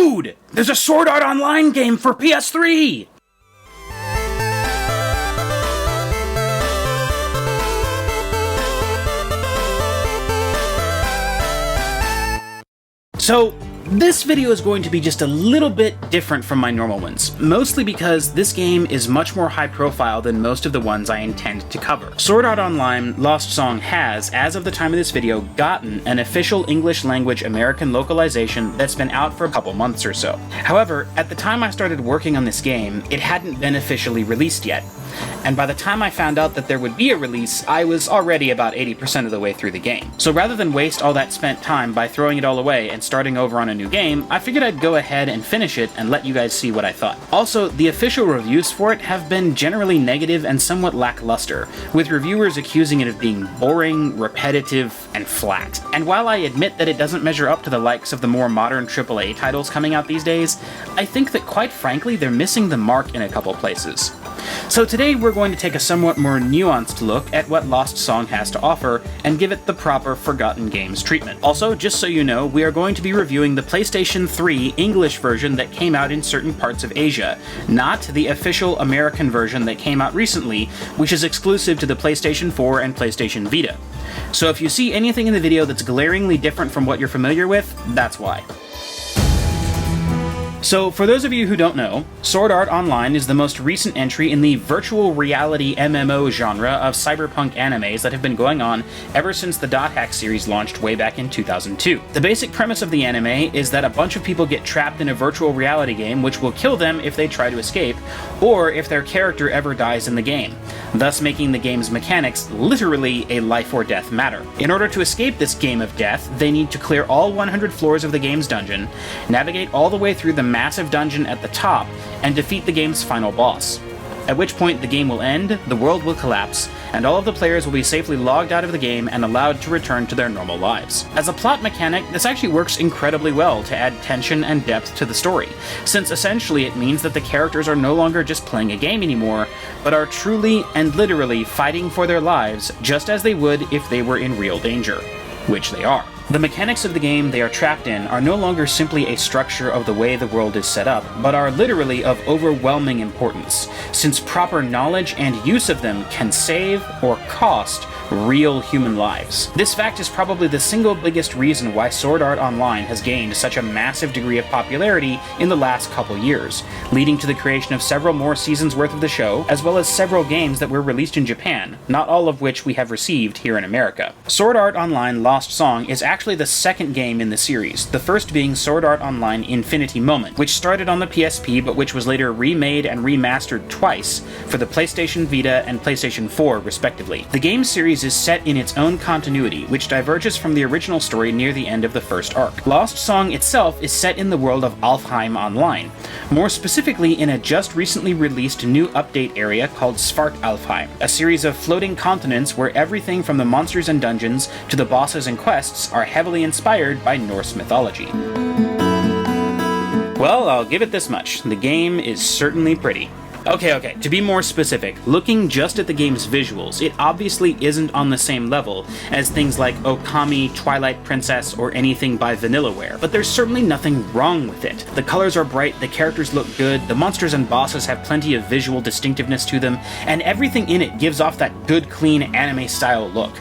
Dude! There's a Sword Art Online game for PS3! So, this video is going to be just a little bit different from my normal ones, mostly because this game is much more high profile than most of the ones I intend to cover. Sword Art Online Lost Song has, as of the time of this video, gotten an official English language American localization that's been out for a couple months or so. However, at the time I started working on this game, it hadn't been officially released yet. And by the time I found out that there would be a release, I was already about 80% of the way through the game. So rather than waste all that spent time by throwing it all away and starting over on a new game, I figured I'd go ahead and finish it and let you guys see what I thought. Also, the official reviews for it have been generally negative and somewhat lackluster, with reviewers accusing it of being boring, repetitive, and flat. And while I admit that it doesn't measure up to the likes of the more modern AAA titles coming out these days, I think that quite frankly they're missing the mark in a couple places. So today we're going to take a somewhat more nuanced look at what Lost Song has to offer and give it the proper Forgotten Games treatment. Also, just so you know, we are going to be reviewing the PlayStation 3 English version that came out in certain parts of Asia, not the official American version that came out recently, which is exclusive to the PlayStation 4 and PlayStation Vita. So if you see anything in the video that's glaringly different from what you're familiar with, that's why. So, for those of you who don't know, Sword Art Online is the most recent entry in the virtual reality MMO genre of cyberpunk animes that have been going on ever since the Dot Hack series launched way back in 2002. The basic premise of the anime is that a bunch of people get trapped in a virtual reality game which will kill them if they try to escape, or if their character ever dies in the game, thus making the game's mechanics literally a life or death matter. In order to escape this game of death, they need to clear all 100 floors of the game's dungeon, navigate all the way through the massive dungeon at the top, and defeat the game's final boss. At which point the game will end, the world will collapse, and all of the players will be safely logged out of the game and allowed to return to their normal lives. As a plot mechanic, this actually works incredibly well to add tension and depth to the story, since essentially it means that the characters are no longer just playing a game anymore, but are truly and literally fighting for their lives just as they would if they were in real danger, which they are. The mechanics of the game they are trapped in are no longer simply a structure of the way the world is set up, but are literally of overwhelming importance, since proper knowledge and use of them can save or cost real human lives. This fact is probably the single biggest reason why Sword Art Online has gained such a massive degree of popularity in the last couple years, leading to the creation of several more seasons worth of the show, as well as several games that were released in Japan, not all of which we have received here in America. Sword Art Online Lost Song is actually the second game in the series, the first being Sword Art Online Infinity Moment, which started on the PSP but which was later remade and remastered twice for the PlayStation Vita and PlayStation 4 respectively. The game series is set in its own continuity, which diverges from the original story near the end of the first arc. Lost Song itself is set in the world of Alfheim Online, more specifically in a just recently released new update area called Svartalfheim, a series of floating continents where everything from the monsters and dungeons to the bosses and quests are heavily inspired by Norse mythology. Well, I'll give it this much. The game is certainly pretty. Okay, to be more specific, looking just at the game's visuals, it obviously isn't on the same level as things like Okami, Twilight Princess, or anything by Vanillaware, but there's certainly nothing wrong with it. The colors are bright, the characters look good, the monsters and bosses have plenty of visual distinctiveness to them, and everything in it gives off that good, clean anime-style look.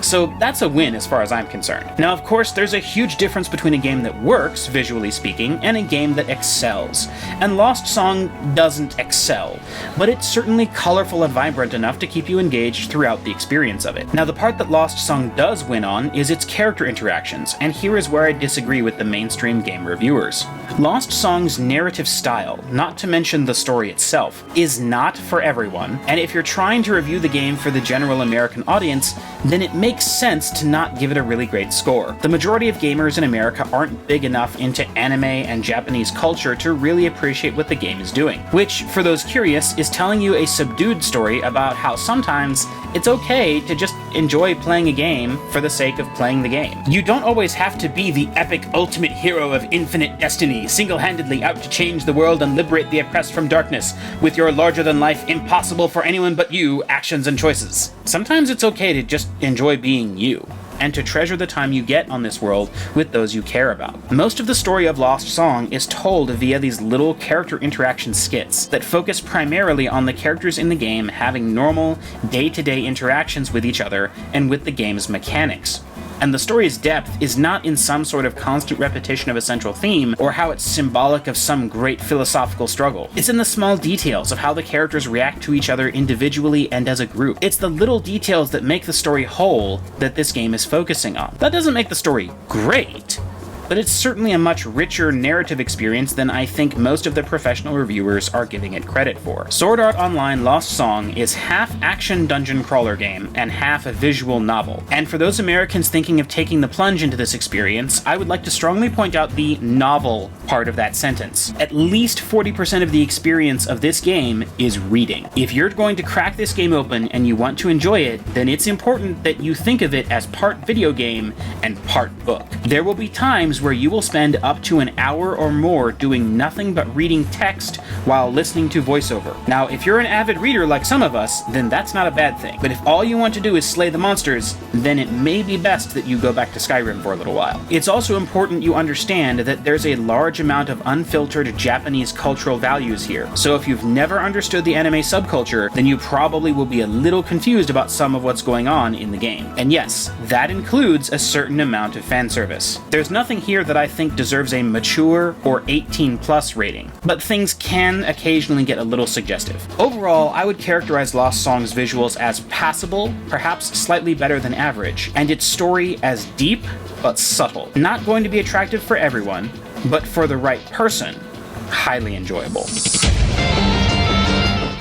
So that's a win as far as I'm concerned. Now, of course, there's a huge difference between a game that works, visually speaking, and a game that excels. And Lost Song doesn't excel, but it's certainly colorful and vibrant enough to keep you engaged throughout the experience of it. Now, the part that Lost Song does win on is its character interactions, and here is where I disagree with the mainstream game reviewers. Lost Song's narrative style, not to mention the story itself, is not for everyone, and if you're trying to review the game for the general American audience, then it makes sense to not give it a really great score. The majority of gamers in America aren't big enough into anime and Japanese culture to really appreciate what the game is doing, which, for those curious, is telling you a subdued story about how sometimes it's okay to just enjoy playing a game for the sake of playing the game. You don't always have to be the epic ultimate hero of infinite destiny, single-handedly out to change the world and liberate the oppressed from darkness, with your larger-than-life, impossible for anyone but you actions and choices. Sometimes it's okay to just enjoy being you. and to treasure the time you get on this world with those you care about. Most of the story of Lost Song is told via these little character interaction skits that focus primarily on the characters in the game having normal, day-to-day interactions with each other and with the game's mechanics. And the story's depth is not in some sort of constant repetition of a central theme, or how it's symbolic of some great philosophical struggle. It's in the small details of how the characters react to each other individually and as a group. It's the little details that make the story whole that this game is focusing on. That doesn't make the story great, but it's certainly a much richer narrative experience than I think most of the professional reviewers are giving it credit for. Sword Art Online Lost Song is half action dungeon crawler game and half a visual novel. And for those Americans thinking of taking the plunge into this experience, I would like to strongly point out the novel part of that sentence. At least 40% of the experience of this game is reading. If you're going to crack this game open and you want to enjoy it, then it's important that you think of it as part video game and part book. There will be times where you will spend up to an hour or more doing nothing but reading text while listening to voiceover. Now, if you're an avid reader like some of us, then that's not a bad thing. But if all you want to do is slay the monsters, then it may be best that you go back to Skyrim for a little while. It's also important you understand that there's a large amount of unfiltered Japanese cultural values here. So if you've never understood the anime subculture, then you probably will be a little confused about some of what's going on in the game. And yes, that includes a certain amount of fan service. There's nothing here that I think deserves a mature or 18+ rating, but things can occasionally get a little suggestive. Overall, I would characterize Lost Song's visuals as passable, perhaps slightly better than average, and its story as deep but subtle. Not going to be attractive for everyone, but for the right person, highly enjoyable.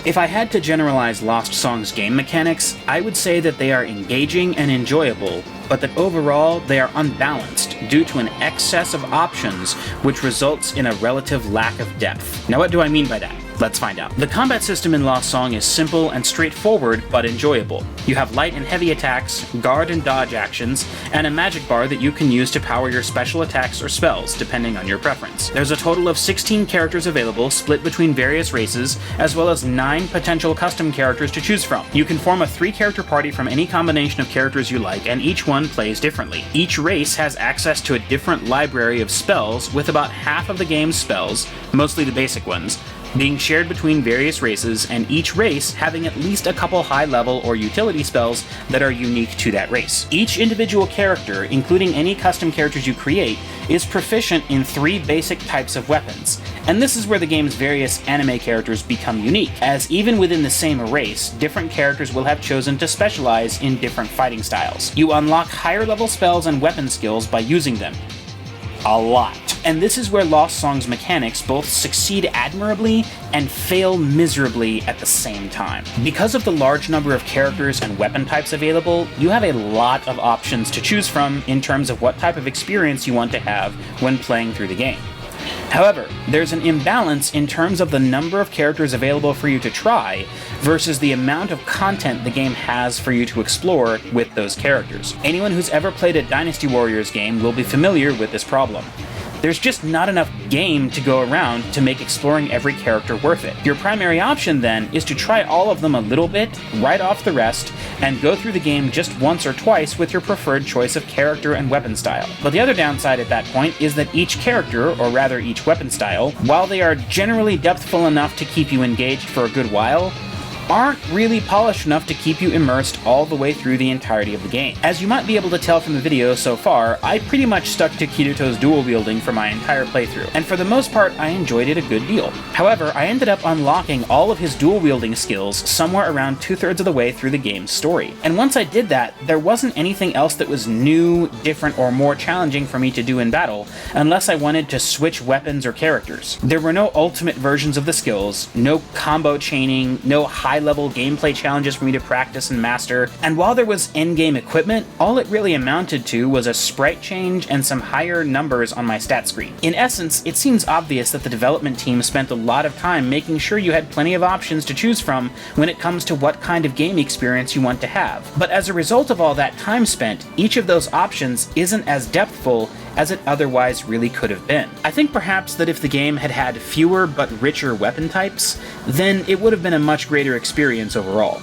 If I had to generalize Lost Song's game mechanics, I would say that they are engaging and enjoyable, but that overall they are unbalanced due to an excess of options which results in a relative lack of depth. Now, what do I mean by that? Let's find out. The combat system in Lost Song is simple and straightforward, but enjoyable. You have light and heavy attacks, guard and dodge actions, and a magic bar that you can use to power your special attacks or spells, depending on your preference. There's a total of 16 characters available, split between various races, as well as 9 potential custom characters to choose from. You can form a 3-character party from any combination of characters you like, and each one plays differently. Each race has access to a different library of spells, with about half of the game's spells, mostly the basic ones, being shared between various races, and each race having at least a couple high-level or utility spells that are unique to that race. Each individual character, including any custom characters you create, is proficient in 3 basic types of weapons, and this is where the game's various anime characters become unique, as even within the same race, different characters will have chosen to specialize in different fighting styles. You unlock higher-level spells and weapon skills by using them. A lot. And this is where Lost Song's mechanics both succeed admirably and fail miserably at the same time. Because of the large number of characters and weapon types available, you have a lot of options to choose from in terms of what type of experience you want to have when playing through the game. However, there's an imbalance in terms of the number of characters available for you to try versus the amount of content the game has for you to explore with those characters. Anyone who's ever played a Dynasty Warriors game will be familiar with this problem. There's just not enough game to go around to make exploring every character worth it. Your primary option then is to try all of them a little bit, write off the rest, and go through the game just once or twice with your preferred choice of character and weapon style. But the other downside at that point is that each character, or rather each weapon style, while they are generally depthful enough to keep you engaged for a good while, aren't really polished enough to keep you immersed all the way through the entirety of the game. As you might be able to tell from the video so far, I pretty much stuck to Kiruto's dual wielding for my entire playthrough, and for the most part I enjoyed it a good deal. However, I ended up unlocking all of his dual wielding skills somewhere around 2/3 of the way through the game's story. And once I did that, there wasn't anything else that was new, different, or more challenging for me to do in battle, unless I wanted to switch weapons or characters. There were no ultimate versions of the skills, no combo chaining, no high-level gameplay challenges for me to practice and master, and while there was endgame equipment, all it really amounted to was a sprite change and some higher numbers on my stat screen. In essence, it seems obvious that the development team spent a lot of time making sure you had plenty of options to choose from when it comes to what kind of game experience you want to have. But as a result of all that time spent, each of those options isn't as depthful as it otherwise really could have been. I think perhaps that if the game had had fewer but richer weapon types, then it would have been a much greater experience overall.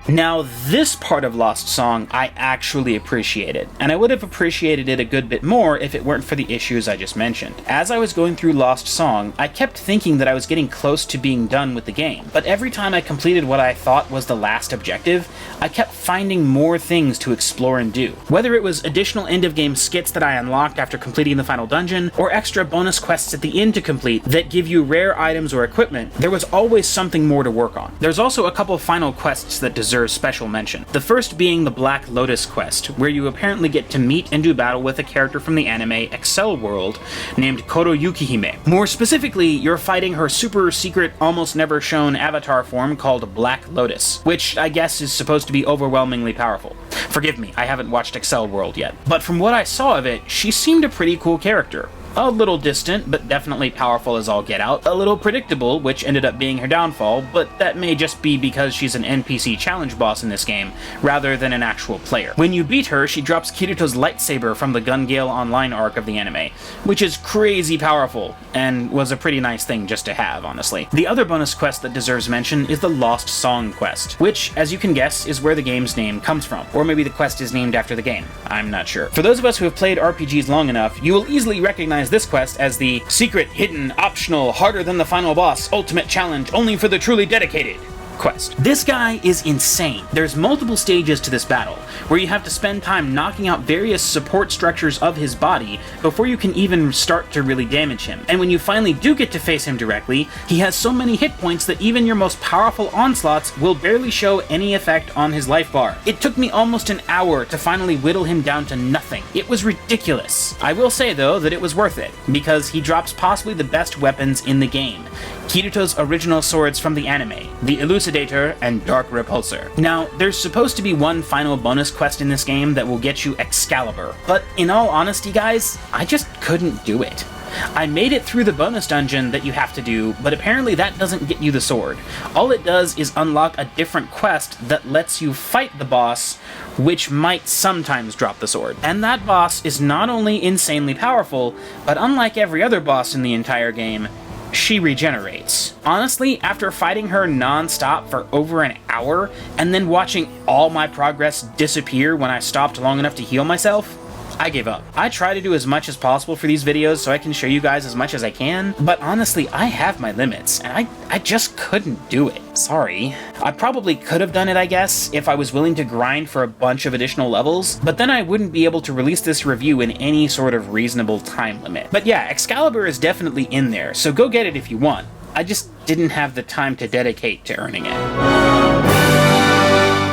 Now, this part of Lost Song I actually appreciated, and I would have appreciated it a good bit more if it weren't for the issues I just mentioned. As I was going through Lost Song, I kept thinking that I was getting close to being done with the game, but every time I completed what I thought was the last objective, I kept finding more things to explore and do. Whether it was additional end-of-game skits that I unlocked after completing the final dungeon, or extra bonus quests at the end to complete that give you rare items or equipment, there was always something more to work on. There's also a couple final quests that deserve special mention. The first being the Black Lotus quest, where you apparently get to meet and do battle with a character from the anime Excel World named Koro Yukihime. More specifically, you're fighting her super secret, almost never shown avatar form called Black Lotus, which I guess is supposed to be overwhelmingly powerful. Forgive me, I haven't watched Excel World yet. But from what I saw of it, she seemed a pretty cool character. A little distant, but definitely powerful as all get out. A little predictable, which ended up being her downfall, but that may just be because she's an NPC challenge boss in this game, rather than an actual player. When you beat her, she drops Kirito's lightsaber from the Gun Gale Online arc of the anime, which is crazy powerful, and was a pretty nice thing just to have, honestly. The other bonus quest that deserves mention is the Lost Song quest, which, as you can guess, is where the game's name comes from. Or maybe the quest is named after the game. I'm not sure. For those of us who have played RPGs long enough, you will easily recognize this quest as the secret, hidden, optional, harder than the final boss, ultimate challenge only for the truly dedicated quest. This guy is insane. There's multiple stages to this battle, where you have to spend time knocking out various support structures of his body before you can even start to really damage him. And when you finally do get to face him directly, he has so many hit points that even your most powerful onslaughts will barely show any effect on his life bar. It took me almost an hour to finally whittle him down to nothing. It was ridiculous. I will say though that it was worth it, because he drops possibly the best weapons in the game. Kirito's original swords from the anime, the Elucidator and Dark Repulsor. Now, there's supposed to be one final bonus quest in this game that will get you Excalibur, but in all honesty guys, I just couldn't do it. I made it through the bonus dungeon that you have to do, but apparently that doesn't get you the sword. All it does is unlock a different quest that lets you fight the boss, which might sometimes drop the sword. And that boss is not only insanely powerful, but unlike every other boss in the entire game, she regenerates. Honestly, after fighting her non-stop for over an hour, and then watching all my progress disappear when I stopped long enough to heal myself, I gave up. I try to do as much as possible for these videos so I can show you guys as much as I can, but honestly, I have my limits, and I just couldn't do it. Sorry. I probably could have done it, I guess, if I was willing to grind for a bunch of additional levels, but then I wouldn't be able to release this review in any sort of reasonable time limit. But yeah, Excalibur is definitely in there, so go get it if you want. I just didn't have the time to dedicate to earning it.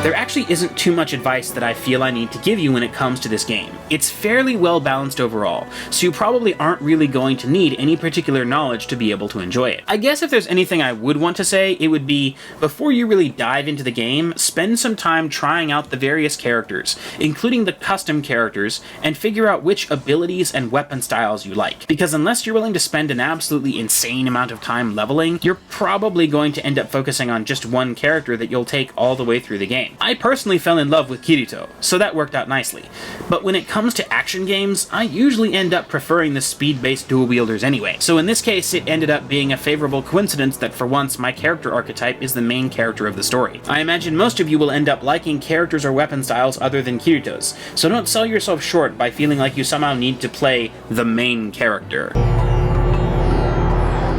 There actually isn't too much advice that I feel I need to give you when it comes to this game. It's fairly well balanced overall, so you probably aren't really going to need any particular knowledge to be able to enjoy it. I guess if there's anything I would want to say, it would be, before you really dive into the game, spend some time trying out the various characters, including the custom characters, and figure out which abilities and weapon styles you like. Because unless you're willing to spend an absolutely insane amount of time leveling, you're probably going to end up focusing on just one character that you'll take all the way through the game. I personally fell in love with Kirito, so that worked out nicely. But when it comes to action games, I usually end up preferring the speed-based dual wielders anyway. So in this case, it ended up being a favorable coincidence that for once my character archetype is the main character of the story. I imagine most of you will end up liking characters or weapon styles other than Kirito's, so don't sell yourself short by feeling like you somehow need to play the main character.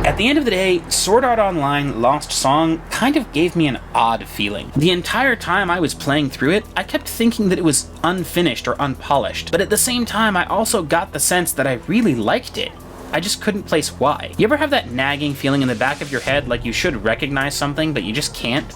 At the end of the day, Sword Art Online Lost Song kind of gave me an odd feeling. The entire time I was playing through it, I kept thinking that it was unfinished or unpolished, but at the same time I also got the sense that I really liked it. I just couldn't place why. You ever have that nagging feeling in the back of your head like you should recognize something but you just can't?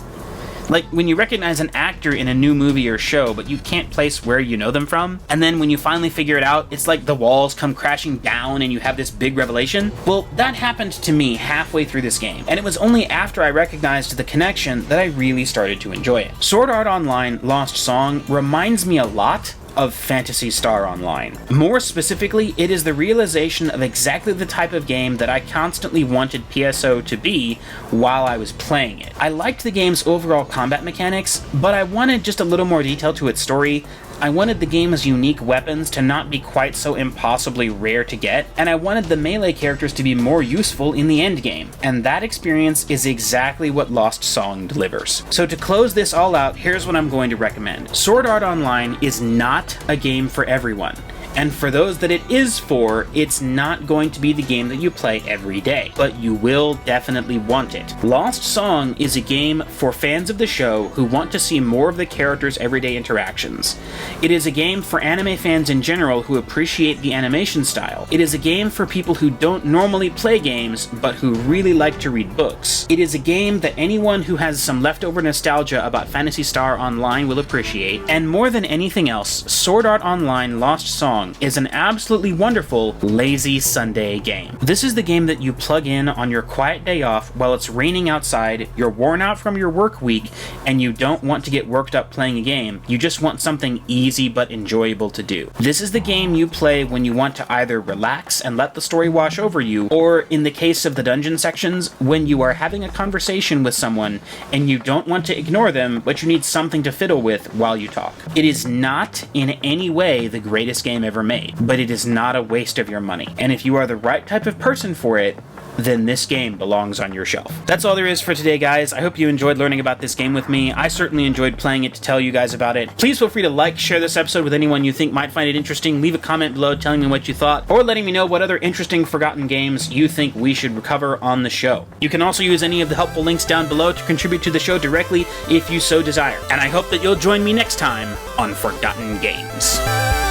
Like when you recognize an actor in a new movie or show, but you can't place where you know them from, and then when you finally figure it out, it's like the walls come crashing down and you have this big revelation? Well, that happened to me halfway through this game, and it was only after I recognized the connection that I really started to enjoy it. Sword Art Online Lost Song reminds me a lot of Phantasy Star Online. More specifically, it is the realization of exactly the type of game that I constantly wanted PSO to be while I was playing it. I liked the game's overall combat mechanics, but I wanted just a little more detail to its story, I wanted the game's unique weapons to not be quite so impossibly rare to get, and I wanted the melee characters to be more useful in the endgame. And that experience is exactly what Lost Song delivers. So to close this all out, here's what I'm going to recommend. Sword Art Online is not a game for everyone. And for those that it is for, it's not going to be the game that you play every day, but you will definitely want it. Lost Song is a game for fans of the show who want to see more of the characters' everyday interactions. It is a game for anime fans in general who appreciate the animation style. It is a game for people who don't normally play games, but who really like to read books. It is a game that anyone who has some leftover nostalgia about Phantasy Star Online will appreciate, and more than anything else, Sword Art Online Lost Song is an absolutely wonderful, lazy Sunday game. This is the game that you plug in on your quiet day off while it's raining outside, you're worn out from your work week, and you don't want to get worked up playing a game, you just want something easy but enjoyable to do. This is the game you play when you want to either relax and let the story wash over you, or in the case of the dungeon sections, when you are having a conversation with someone and you don't want to ignore them, but you need something to fiddle with while you talk. It is not in any way the greatest game ever made, but it is not a waste of your money. And if you are the right type of person for it, then this game belongs on your shelf. That's all there is for today, guys. I hope you enjoyed learning about this game with me. I certainly enjoyed playing it to tell you guys about it. Please feel free to like, share this episode with anyone you think might find it interesting, leave a comment below telling me what you thought, or letting me know what other interesting forgotten games you think we should cover on the show. You can also use any of the helpful links down below to contribute to the show directly if you so desire. And I hope that you'll join me next time on Forgotten Games.